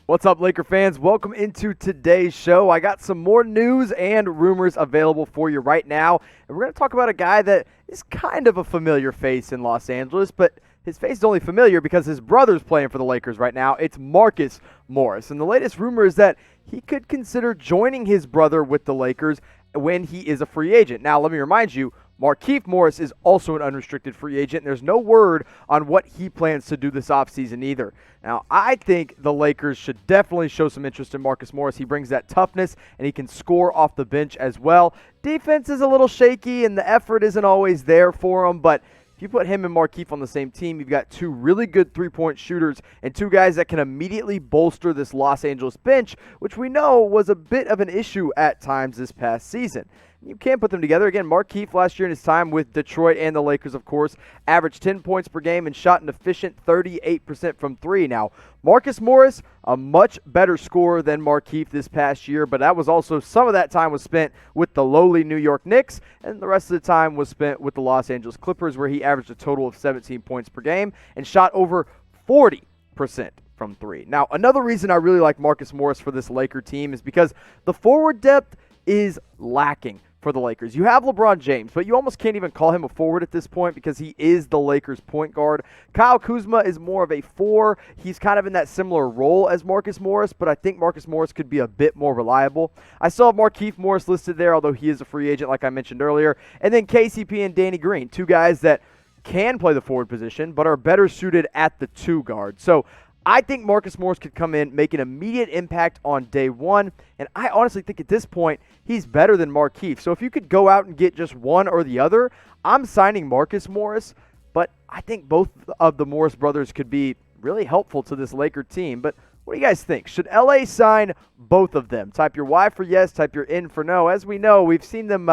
What's up, Laker fans? Welcome into today's show. I got some more news and rumors available for you right now. And we're going to talk about a guy that is kind of a familiar face in Los Angeles, but his face is only familiar because his brother's playing for the Lakers right now. It's Marcus Morris. And the latest rumor is that he could consider joining his brother with the Lakers when he is a free agent. Now, let me remind you, Markieff Morris is also an unrestricted free agent. There's no word on what he plans to do this offseason either. Now, I think the Lakers should definitely show some interest in Marcus Morris. He brings that toughness, and he can score off the bench as well. Defense is a little shaky, and the effort isn't always there for him, but if you put him and Markieff on the same team, you've got two really good three-point shooters and two guys that can immediately bolster this Los Angeles bench, which we know was a bit of an issue at times this past season. You can't put them together. Again, Markieff last year in his time with Detroit and the Lakers, of course, averaged 10 points per game and shot an efficient 38% from three. Now, Marcus Morris, a much better scorer than Markieff this past year, but that was also some of that time was spent with the lowly New York Knicks, and the rest of the time was spent with the Los Angeles Clippers, where he averaged a total of 17 points per game and shot over 40% from three. Now, another reason I really like Marcus Morris for this Laker team is because the forward depth is lacking for the Lakers. You have LeBron James, but you almost can't even call him a forward at this point because he is the Lakers' point guard. Kyle Kuzma is more of a four. He's kind of in that similar role as Marcus Morris, but I think Marcus Morris could be a bit more reliable. I still have Markieff Morris listed there, although he is a free agent like I mentioned earlier. And then KCP and Danny Green, two guys that can play the forward position, but are better suited at the two guard. So I think Marcus Morris could come in, make an immediate impact on day one, and I honestly think at this point he's better than Markieff. So if you could go out and get just one or the other, I'm signing Marcus Morris, but I think both of the Morris brothers could be really helpful to this Laker team. But what do you guys think? Should LA sign both of them? Type your Y for yes, type your N for no. As we know, we've seen them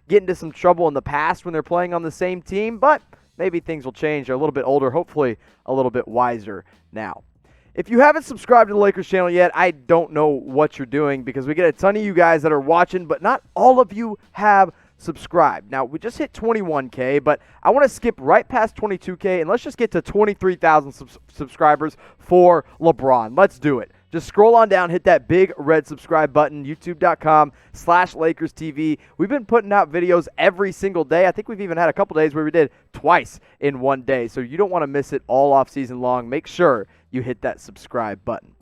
get into some trouble in the past when they're playing on the same team, but maybe things will change. They're a little bit older, hopefully a little bit wiser now. If you haven't subscribed to the Lakers channel yet, I don't know what you're doing because we get a ton of you guys that are watching, but not all of you have subscribed. Now, we just hit 21K, but I want to skip right past 22K, and let's just get to 23,000 subscribers for LeBron. Let's do it. Just scroll on down, hit that big red subscribe button, youtube.com/LakersTV. We've been putting out videos every single day. I think we've even had a couple days where we did twice in one day, so you don't want to miss it all off season long. Make sure you hit that subscribe button.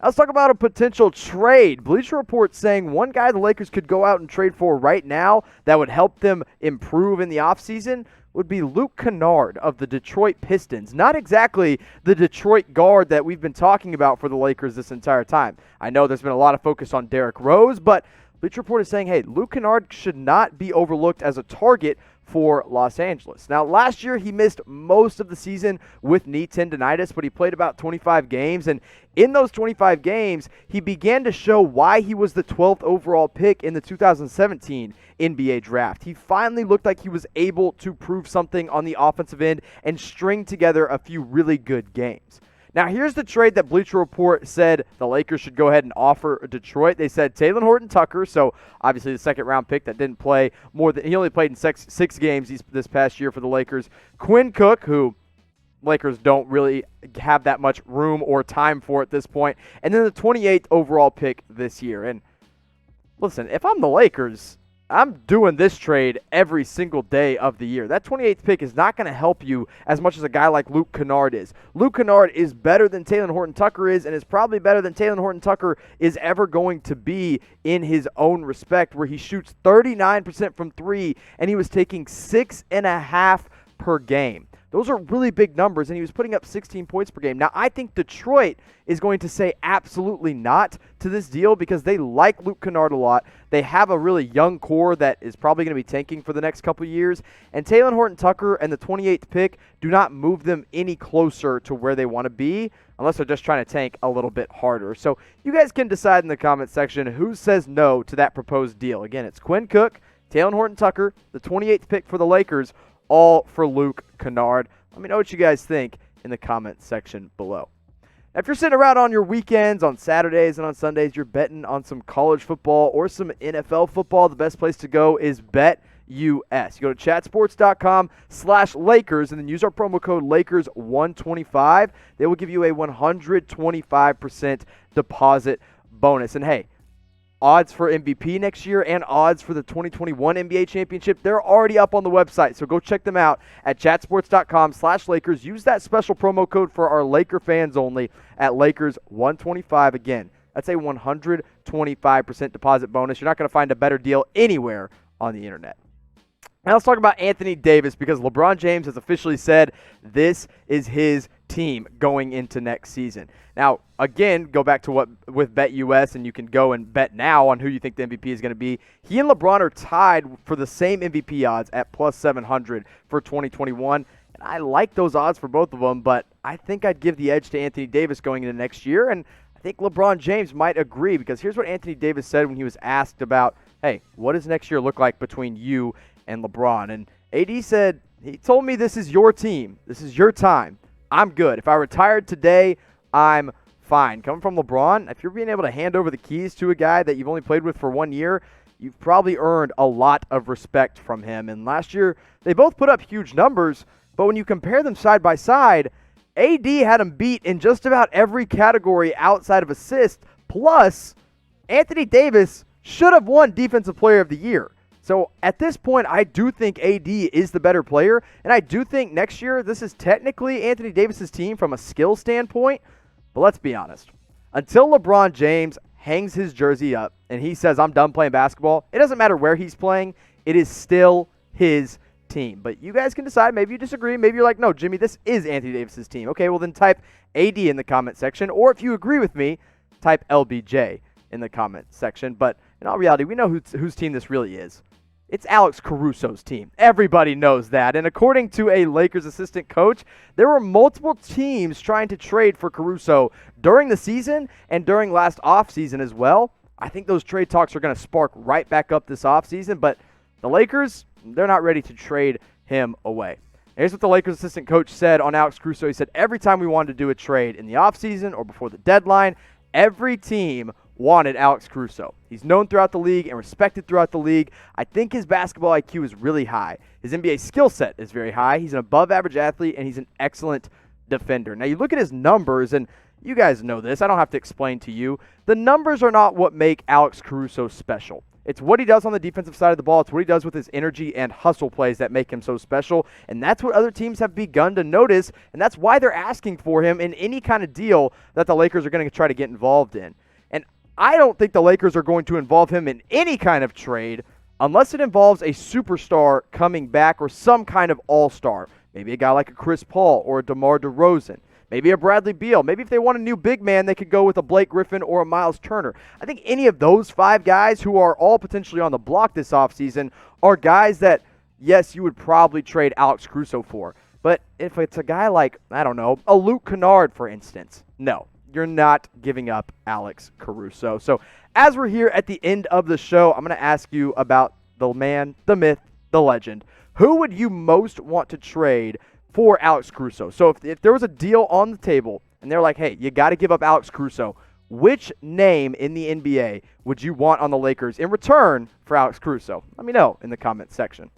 Now let's talk about a potential trade. Bleacher Report saying one guy the Lakers could go out and trade for right now that would help them improve in the offseason would be Luke Kennard of the Detroit Pistons. Not exactly the Detroit guard that we've been talking about for the Lakers this entire time. I know there's been a lot of focus on Derrick Rose, but Bleacher Report is saying, hey, Luke Kennard should not be overlooked as a target for Los Angeles. Now, last year he missed most of the season with knee tendonitis, but he played about 25 games, and in those 25 games, he began to show why he was the 12th overall pick in the 2017 NBA draft. He finally looked like he was able to prove something on the offensive end and string together a few really good games. Now, here's the trade that Bleacher Report said the Lakers should go ahead and offer Detroit. They said Talen Horton-Tucker, so obviously the second-round pick that didn't play more than – he only played in six games this past year for the Lakers. Quinn Cook, who Lakers don't really have that much room or time for at this point. And then the 28th overall pick this year. And listen, if I'm the Lakers – I'm doing this trade every single day of the year. That 28th pick is not going to help you as much as a guy like Luke Kennard is. Luke Kennard is better than Talen Horton-Tucker is, and is probably better than Talen Horton-Tucker is ever going to be in his own respect, where he shoots 39% from three, and he was taking 6.5 per game. Those are really big numbers, and he was putting up 16 points per game. Now, I think Detroit is going to say absolutely not to this deal because they like Luke Kennard a lot. They have a really young core that is probably going to be tanking for the next couple years, and Talen Horton-Tucker and the 28th pick do not move them any closer to where they want to be unless they're just trying to tank a little bit harder. So you guys can decide in the comment section who says no to that proposed deal. Again, it's Quinn Cook, Talen Horton-Tucker, the 28th pick for the Lakers, all for Luke Kennard. Let me know what you guys think in the comment section below. Now, if you're sitting around on your weekends, on Saturdays and on Sundays, you're betting on some college football or some NFL football, the best place to go is Bet You go to chatsports.com/Lakers and then use our promo code Lakers125. They will give you a 125% deposit bonus. And hey, odds for MVP next year and odds for the 2021 NBA championship, they're already up on the website. So go check them out at chatsports.com/Lakers. Use that special promo code for our Laker fans only at Lakers125. Again, that's a 125% deposit bonus. You're not going to find a better deal anywhere on the internet. Now let's talk about Anthony Davis, because LeBron James has officially said this is his team going into next season. Now, again, go back to what with BetUS, and you can go and bet now on who you think the MVP is going to be. He and LeBron are tied for the same MVP odds at plus 700 for 2021. And I like those odds for both of them, but I think I'd give the edge to Anthony Davis going into next year. And I think LeBron James might agree, because here's what Anthony Davis said when he was asked about, hey, what does next year look like between you and LeBron? And AD said, he told me this is your team. This is your time. I'm good. If I retired today, I'm fine. Coming from LeBron, if you're being able to hand over the keys to a guy that you've only played with for 1 year, you've probably earned a lot of respect from him. And last year, they both put up huge numbers, but when you compare them side by side, AD had him beat in just about every category outside of assists. Plus, Anthony Davis should have won Defensive Player of the Year. So at this point, I do think AD is the better player, and I do think next year this is technically Anthony Davis's team from a skill standpoint. But let's be honest. Until LeBron James hangs his jersey up and he says, I'm done playing basketball, it doesn't matter where he's playing. It is still his team. But you guys can decide. Maybe you disagree. Maybe you're like, no, Jimmy, this is Anthony Davis's team. Okay, well then type AD in the comment section. Or if you agree with me, type LBJ in the comment section. But in all reality, we know whose team this really is. It's Alex Caruso's team. Everybody knows that. And according to a Lakers assistant coach, there were multiple teams trying to trade for Caruso during the season and during last offseason as well. I think those trade talks are going to spark right back up this offseason, but the Lakers, they're not ready to trade him away. Here's what the Lakers assistant coach said on Alex Caruso. He said, every time we wanted to do a trade in the offseason or before the deadline, every team wanted Alex Caruso. He's known throughout the league and respected throughout the league. I think his basketball IQ is really high. His NBA skill set is very high. He's an above-average athlete, and he's an excellent defender. Now, you look at his numbers, and you guys know this. I don't have to explain to you. The numbers are not what make Alex Caruso special. It's what he does on the defensive side of the ball. It's what he does with his energy and hustle plays that make him so special. And that's what other teams have begun to notice, and that's why they're asking for him in any kind of deal that the Lakers are going to try to get involved in. And I don't think the Lakers are going to involve him in any kind of trade unless it involves a superstar coming back or some kind of all-star. Maybe a guy like a Chris Paul or a DeMar DeRozan. Maybe a Bradley Beal. Maybe if they want a new big man, they could go with a Blake Griffin or a Miles Turner. I think any of those five guys who are all potentially on the block this offseason are guys that, yes, you would probably trade Alex Caruso for. But if it's a guy like, I don't know, a Luke Kennard, for instance, no. You're not giving up Alex Caruso. So as we're here at the end of the show, I'm going to ask you about the man, the myth, the legend. Who would you most want to trade for Alex Caruso? So if there was a deal on the table and they're like, hey, you got to give up Alex Caruso, which name in the NBA would you want on the Lakers in return for Alex Caruso? Let me know in the comment section.